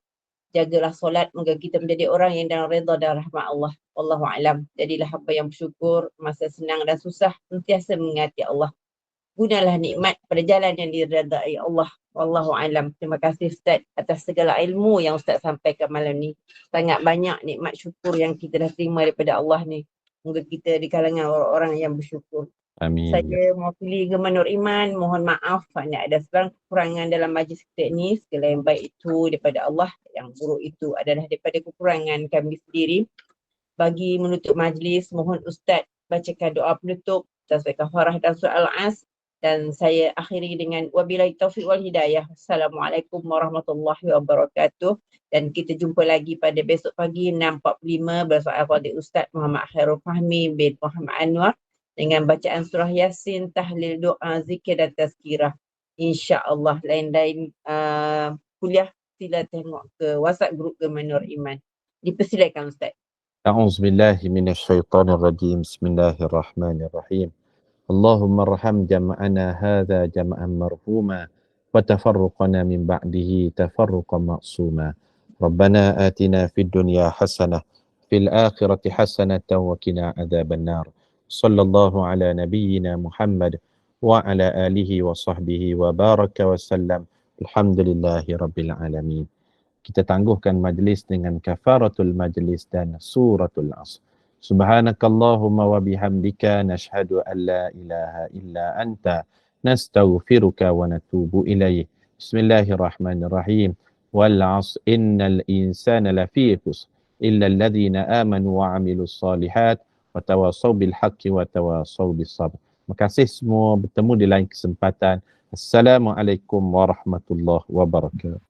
Speaker 1: Jagalah solat, moga kita menjadi orang yang dalam redha dan rahmat Allah. Wallahu a'lam. Jadilah hamba yang bersyukur masa senang dan susah, sentiasa mengingati Allah. Gunalah nikmat pada jalan yang diredai Allah. Wallahu a'lam. Terima kasih Ustaz atas segala ilmu yang Ustaz sampaikan malam ni. Sangat banyak nikmat syukur yang kita dah terima daripada Allah ni. Moga kita di kalangan orang-orang yang bersyukur.
Speaker 2: Amin.
Speaker 1: Saya mewakili Gemah Nur Iman, mohon maaf kerana ada sebarang kekurangan dalam majlis kita ini. Segala yang baik itu daripada Allah, yang buruk itu adalah daripada kekurangan kami sendiri. Bagi menutup majlis, mohon Ustaz bacakan doa penutup, tasbih kafarah dan surah Al-As. Dan saya akhiri dengan wabillahi taufiq wal hidayah. Assalamualaikum warahmatullahi wabarakatuh. Dan kita jumpa lagi pada besok pagi 6.45 bersama Al-Fadhil Ustaz Muhammad Khairul Fahmi bin Muhammad Anwar dengan bacaan surah Yasin, tahlil doa, zikir dan tazkirah. InsyaAllah lain-lain kuliah sila tengok ke WhatsApp grup Gemah Nur Iman. Dipersilakan Ustaz.
Speaker 2: A'udzubillahi minasyaitonirrajim. Bismillahirrahmanirrahim. Allahumma arham jama'ana hadha jama'an marhuma wa tafarruqana min ba'dihi tafarruqan ma'suma. Rabbana atina fid dunya hasanah fil akhirati hasanatan wa qina adzabannar. Sallallahu ala nabiyyina Muhammad wa ala alihi wa sahbihi wa baraka wa sallam. Alhamdulillahi rabbil alamin. Kita tangguhkan majlis dengan kafaratul majlis dan suratul Asr. Subhanakallahumma wa bihamdika nashhadu an la ilaha illa anta nastaghfiruka wa natubu ilaih. Bismillahirrahmanirrahim. Wal 'asr innal insana lafi khusr illa alladhina amanu wa 'amilus solihat wa tawasaw bil haqqi wa tawasaw bis sabr. Terima kasih semua, bertemu di lain kesempatan. Assalamualaikum warahmatullahi wabarakatuh.